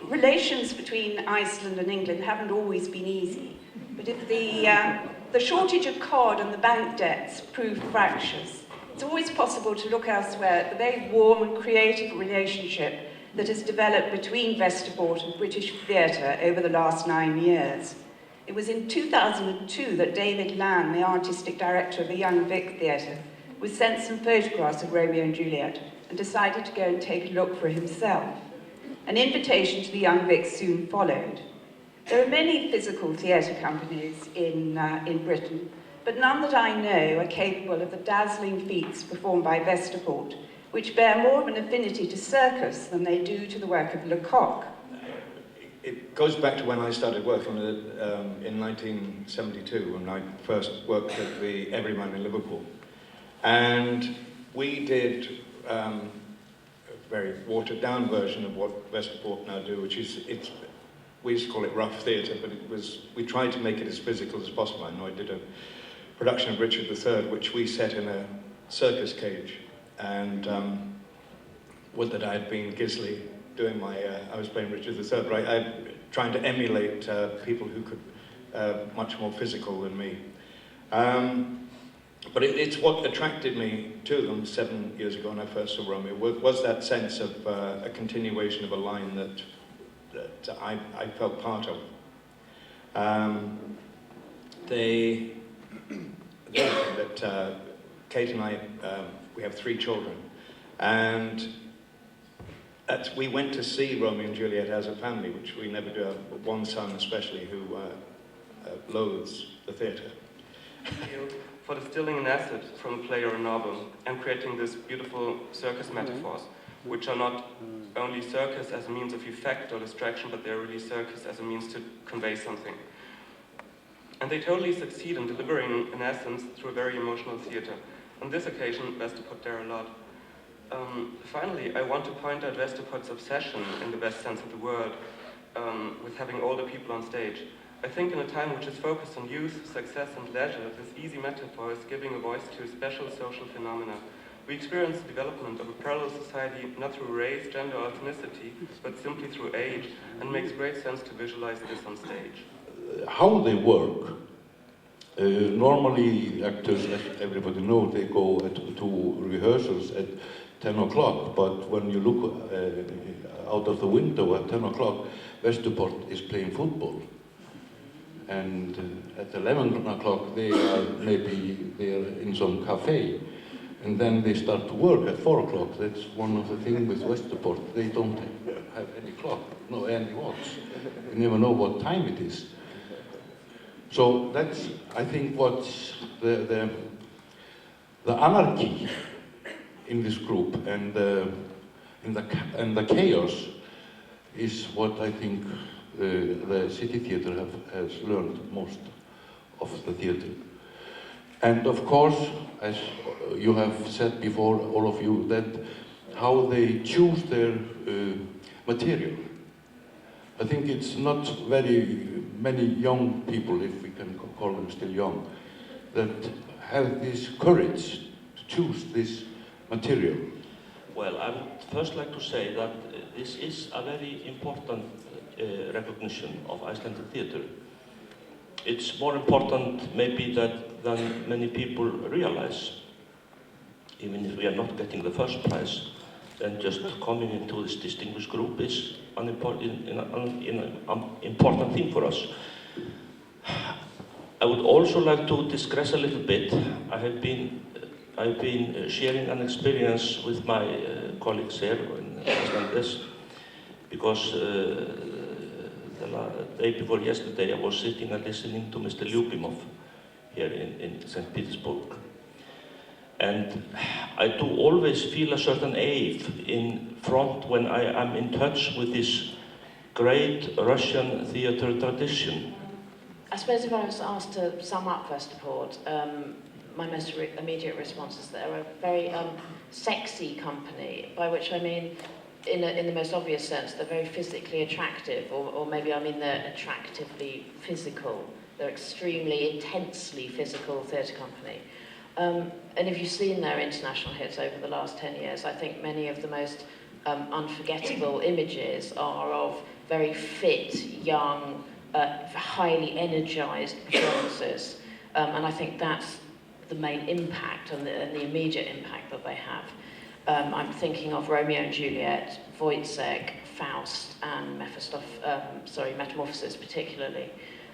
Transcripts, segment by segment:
relations between Iceland and England haven't always been easy, but if the shortage of cod and the bank debts prove fractious, it's always possible to look elsewhere at the very warm and creative relationship that has developed between Vesturport and British theatre over the last 9 years. It was in 2002 that David Lamb, the artistic director of the Young Vic Theatre, was sent some photographs of Romeo and Juliet and decided to go and take a look for himself. An invitation to the Young Vic soon followed. There are many physical theatre companies in Britain, but none that I know are capable of the dazzling feats performed by Vesturport, which bear more of an affinity to circus than they do to the work of Lecoq. It goes back to when I started working in 1972, when I first worked at the Everyman in Liverpool. And we did a very watered-down version of what Vesturport now do, which is, we used to call it rough theatre, but we tried to make it as physical as possible. I know I did a production of Richard III, which we set in a circus cage. And would that I had been Gisley doing I was playing Richard III, right? Trying to emulate people who could, much more physical than me. But it's what attracted me to them 7 years ago when I first saw Romeo, was that sense of a continuation of a line that I felt part of. The other thing that Kate and I, we have 3 children, and we went to see Romeo and Juliet as a family, which we never do. One son especially who loathes the theatre. For distilling an acid from a play or a novel and creating these beautiful circus metaphors, which are not only circus as a means of effect or distraction, but they're really circus as a means to convey something. And they totally succeed in delivering an essence through a very emotional theatre. On this occasion, Vesturport dare a lot. Finally, I want to point out Vesturport's obsession, in the best sense of the word, with having older people on stage. I think in a time which is focused on youth, success and leisure, this easy metaphor is giving a voice to a special social phenomena. We experience the development of a parallel society not through race, gender or ethnicity, but simply through age, and makes great sense to visualize this on stage. How they work, normally actors, as everybody knows, they go to rehearsals at 10 o'clock, but when you look out of the window at 10 o'clock, Vesturport is playing football. And at 11 o'clock they are in some cafe, and then they start to work at 4 o'clock. That's one of the things with Vesturport. They don't have any clock, no any watch. You never know what time it is. So that's, I think, what's the anarchy in this group and the chaos is what I think the City Theatre has learned most of the theatre. And of course, as you have said before, all of you, that how they choose their material. I think it's not very many young people, if we can call them still young, that have this courage to choose this material. Well, I would first like to say that this is a very important recognition of Icelandic theatre. It's more important maybe than many people realize. Even if we are not getting the first prize, then just coming into this distinguished group is an important thing for us. I would also like to digress a little bit. I've been sharing an experience with my colleagues here in Iceland, because the day before yesterday I was sitting and listening to Mr. Lyubimov here in St. Petersburg. And I do always feel a certain awe in front when I am in touch with this great Russian theatre tradition. I suppose if I was asked to sum up Vesturport, my most immediate response is that they're a very sexy company, by which I mean, in the most obvious sense, they're very physically attractive, or maybe I mean they're attractively physical. They're extremely intensely physical theatre company. And if you've seen their international hits over the last 10 years, I think many of the most unforgettable images are of very fit, young, highly energized performances. And I think that's the main impact and the immediate impact that they have. I'm thinking of Romeo and Juliet, Wojciech, Faust, and Metamorphosis particularly.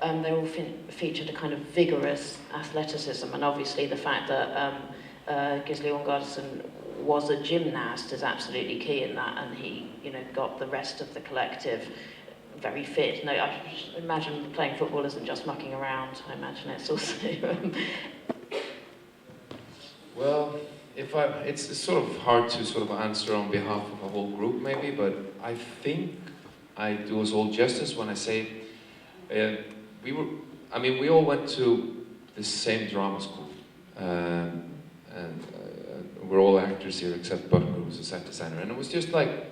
They all featured a kind of vigorous athleticism, and obviously the fact that Gisli Ungarsson was a gymnast is absolutely key in that, and he, got the rest of the collective very fit. No, I imagine playing football isn't just mucking around. I imagine it's also. Well, it's sort of hard to sort of answer on behalf of a whole group, maybe, but I think I do us all justice when I say we all went to the same drama school, and we're all actors here except Butler, who's a set designer, and it was just like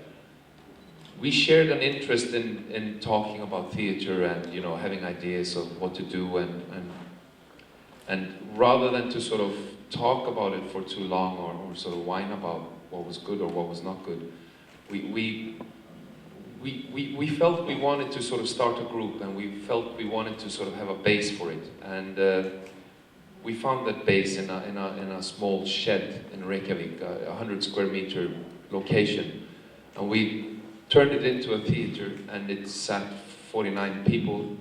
we shared an interest in talking about theatre and having ideas of what to do, and rather than to sort of talk about it for too long or sort of whine about what was good or what was not good, we felt we wanted to sort of start a group, and we felt we wanted to sort of have a base for it, and we found that base in a small shed in Reykjavik, a 100 square meter location, and we turned it into a theatre, and it sat 49 people,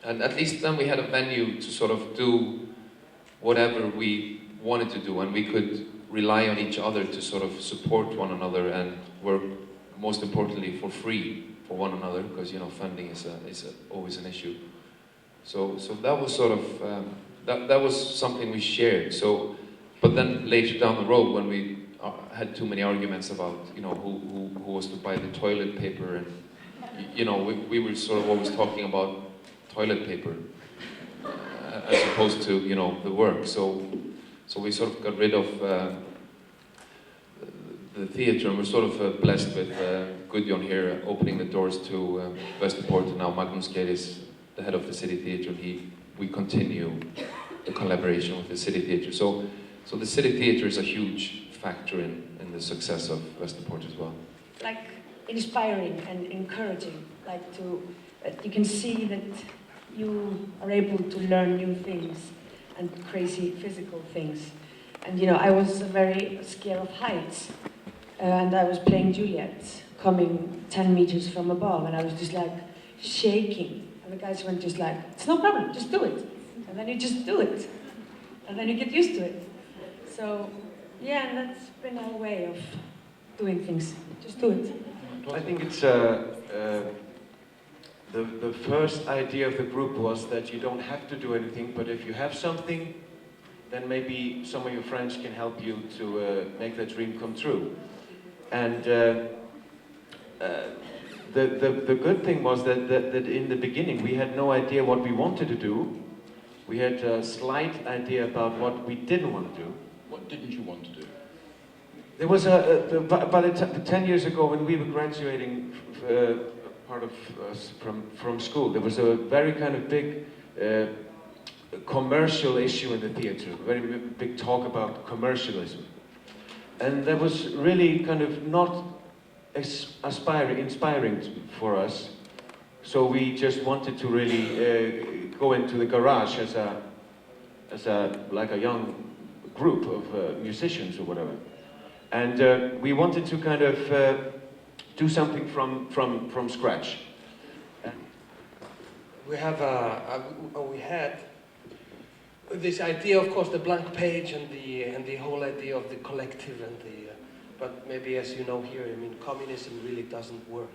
and at least then we had a venue to sort of do whatever we wanted to do, and we could rely on each other to sort of support one another and work, most importantly, for free for one another, because funding is always an issue. So that was sort of that was something we shared. So, but then later down the road, when we had too many arguments about who was to buy the toilet paper, and we were sort of always talking about toilet paper as opposed to the work. So we sort of got rid of the theatre, and we're sort of blessed with Gudjon here opening the doors to Vesturport, and now Magnus Geir is the head of the City Theatre. We continue the collaboration with the City Theatre. So the City Theatre is a huge factor in the success of Vesturport as well. Like inspiring and encouraging, you can see that you are able to learn new things and crazy physical things. And I was very scared of heights, and I was playing Juliet, coming 10 meters from above, and I was just like shaking. And the guys went just like, it's no problem, just do it. And then you just do it. And then you get used to it. So, yeah, and that's been our way of doing things. Just do it. I think it's the first idea of the group was that you don't have to do anything, but if you have something, then maybe some of your friends can help you to make that dream come true. And the good thing was that in the beginning we had no idea what we wanted to do. We had a slight idea about what we didn't want to do. What didn't you want to do? There was by the 10 years ago when we were graduating, part of us from school, there was a very kind of big commercial issue in the theatre, a very big talk about commercialism. And that was really kind of not inspiring for us. So we just wanted to really go into the garage as like a young group of musicians or whatever. And we wanted to kind of do something from scratch. We had this idea, of course, the blank page and the whole idea of the collective and but maybe, as you know here, I mean, communism really doesn't work.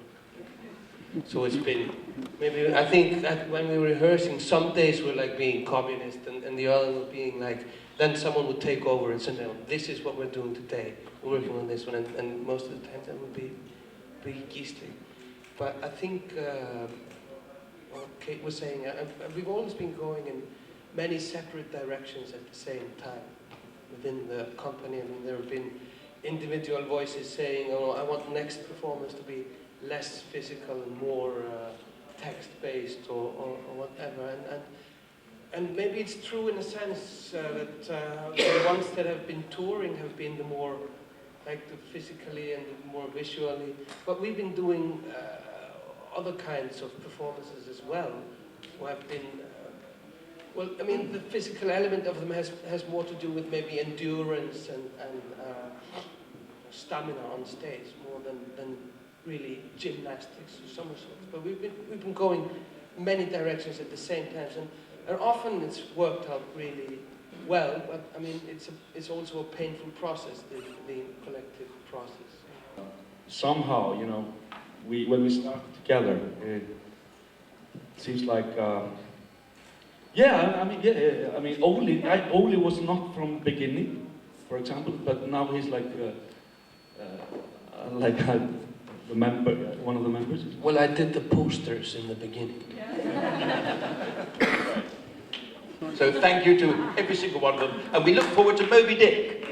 So it's been, maybe, I think that when we were rehearsing, some days were like being communist, and the other were being like, then someone would take over and say, no, this is what we're doing today. We're working on this one, and most of the time that would be Gisli. But I think, what Kate was saying, we've always been going in many separate directions at the same time within the company. I mean, there have been individual voices saying, oh, I want next performance to be less physical and more text-based or whatever. And maybe it's true in a sense that the ones that have been touring have been the more active physically and the more visually. But we've been doing other kinds of performances as well, who have been, well, I mean, the physical element of them has more to do with maybe endurance and stamina on stage, more than really gymnastics or somersaults. But we've been going many directions at the same time, and often it's worked out really well. But I mean, it's also a painful process, the collective process. Somehow, you know, when we started together, it seems like, Oli was not from the beginning, for example, but now he's like the member, one of the members. Well, I did the posters in the beginning. So thank you to every single one of them, and we look forward to Moby Dick.